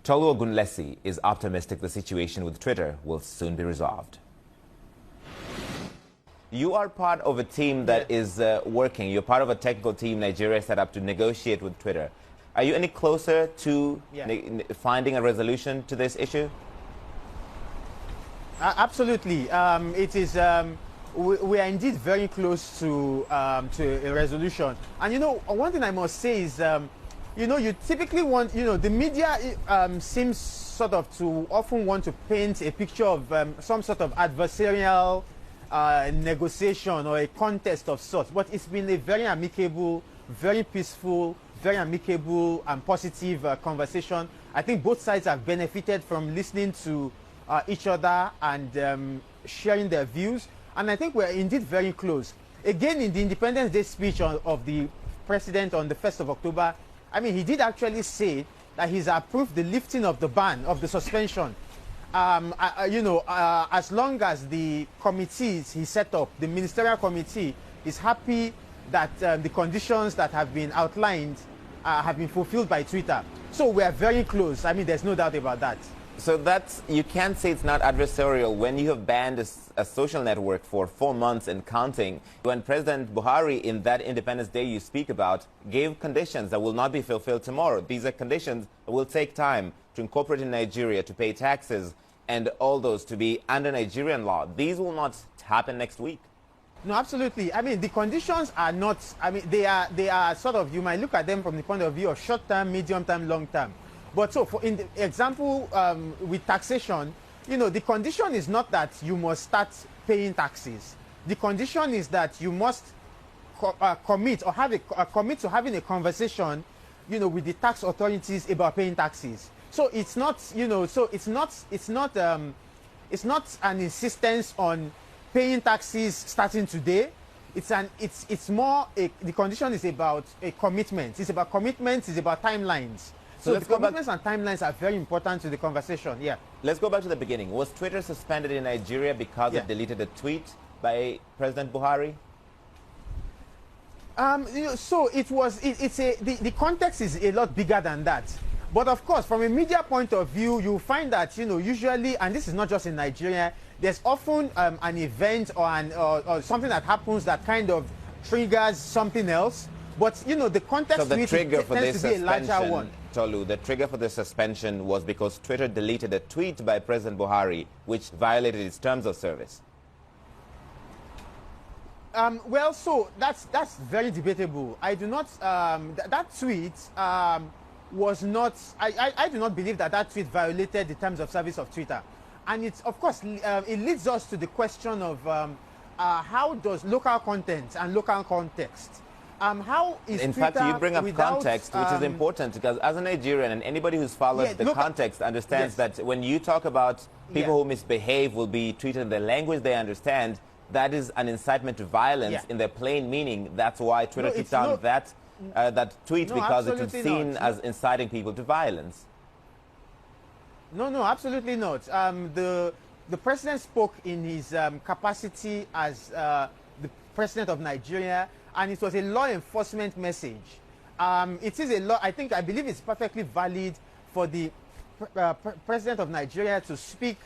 Tolu Ogunlesi is optimistic the situation with Twitter will soon be resolved. You are part of a team that is working. You're part of a technical team Nigeria set up to negotiate with Twitter. Are you any closer to finding a resolution to this issue? Absolutely. It is. We are indeed very close to a resolution. And one thing I must say is, you typically want, the media seems sort of to often want to paint a picture of some sort of adversarial negotiation or a contest of sorts. But it's been a very amicable, very peaceful, very amicable and positive conversation. I think both sides have benefited from listening to each other and sharing their views. And I think we're indeed very close. Again, in the Independence Day speech of the president on the 1st of October, I mean, he did actually say that he's approved the lifting of the ban, of the suspension. As long as the committees he set up, the ministerial committee, is happy that the conditions that have been outlined have been fulfilled by Twitter. So we are very close. I mean, there's no doubt about that. So you can't say it's not adversarial when you have banned a social network for 4 months and counting. When President Buhari, in that Independence Day you speak about, gave conditions that will not be fulfilled tomorrow. These are conditions that will take time to incorporate in Nigeria, to pay taxes, and all those to be under Nigerian law. These will not happen next week. No, absolutely. I mean, the conditions are not, I mean, they are sort of, you might look at them from the point of view of short term, medium term, long term. But so, in the example with taxation, the condition is not that you must start paying taxes. The condition is that you must commit or commit to having a conversation, with the tax authorities about paying taxes. So it's not, it's not an insistence on paying taxes starting today. It's more the condition is about a commitment. It's about commitments. It's about timelines. So the commitments and timelines are very important to the conversation. Yeah. Let's go back to the beginning. Was Twitter suspended in Nigeria because it deleted a tweet by President Buhari? So it was. The context is a lot bigger than that. But of course, from a media point of view, you find that usually, and this is not just in Nigeria, there's often an event or something that happens that kind of triggers something else. But the context so the trigger for tends to be a larger one. Tolu, the trigger for the suspension was because Twitter deleted a tweet by President Buhari which violated its terms of service. Well, so that's very debatable. I do not that tweet was not. I do not believe that tweet violated the terms of service of Twitter, and it's of course it leads us to the question of how does local content and local context. How is in Twitter fact, you bring up context, which is important, because as a Nigerian and anybody who's followed the context understands that when you talk about people who misbehave will be treated in the language they understand, that is an incitement to violence in their plain meaning. That's why Twitter took down that tweet, because it is seen as inciting people to violence. No, absolutely not. The president spoke in his capacity as the president of Nigeria, and it was a law enforcement message. It is a law. I believe it's perfectly valid for the president of Nigeria to speak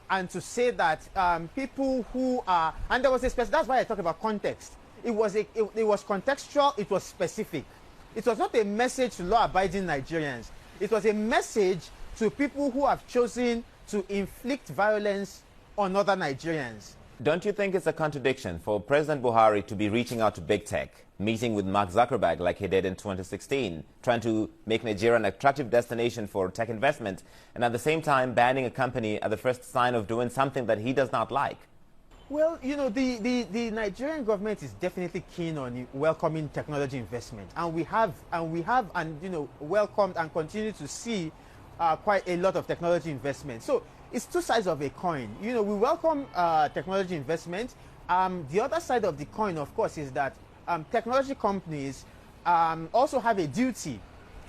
and to say that people who are, and there was that's why I talk about context. It was contextual. It was specific. It was not a message to law-abiding Nigerians. It was a message to people who have chosen to inflict violence on other Nigerians. Don't you think it's a contradiction for President Buhari to be reaching out to big tech, meeting with Mark Zuckerberg like he did in 2016, trying to make Nigeria an attractive destination for tech investment, and at the same time banning a company at the first sign of doing something that he does not like? Well, the Nigerian government is definitely keen on welcoming technology investment, and we have welcomed and continue to see quite a lot of technology investment. So it's two sides of a coin. We welcome technology investment. The other side of the coin, of course, is that technology companies also have a duty.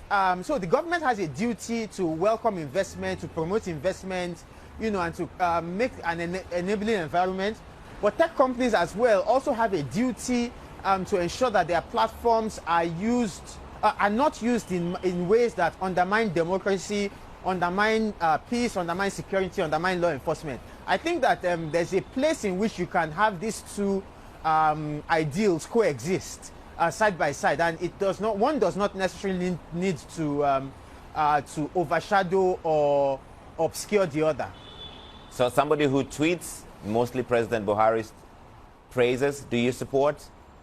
So the government has a duty to welcome investment, to promote investment, and to make an enabling environment. But tech companies as well also have a duty to ensure that their platforms are not used in ways that undermine democracy undermine peace, undermine security, undermine law enforcement. I think that there's a place in which you can have these two ideals coexist side by side, and one does not necessarily need to overshadow or obscure the other. So somebody who tweets mostly President Buhari's praises, do you support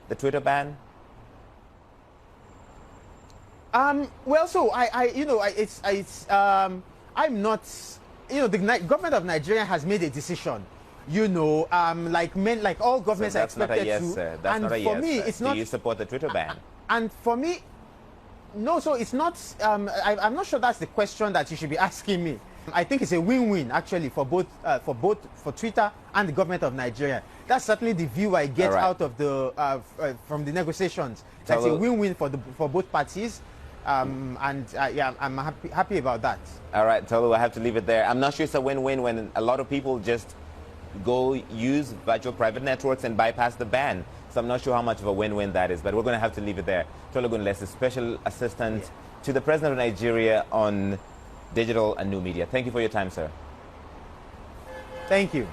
the Twitter ban? Well, so I'm not, the government of Nigeria has made a decision, like all governments are expected to. That's not a yes, sir. That's not a yes. For me, it's not. Do you support the Twitter ban? And for me, no. So it's not. I'm not sure that's the question that you should be asking me. I think it's a win-win actually for Twitter and the government of Nigeria. That's certainly the view I get out of the from the negotiations. That's a win-win for both parties. I'm happy about that. All right, Tolu, I have to leave it there. I'm not sure it's a win-win when a lot of people just go use virtual private networks and bypass the ban. So I'm not sure how much of a win-win that is, but we're going to have to leave it there. Tolu Gunlesi, Special Assistant to the President of Nigeria on Digital and New Media. Thank you for your time, sir. Thank you.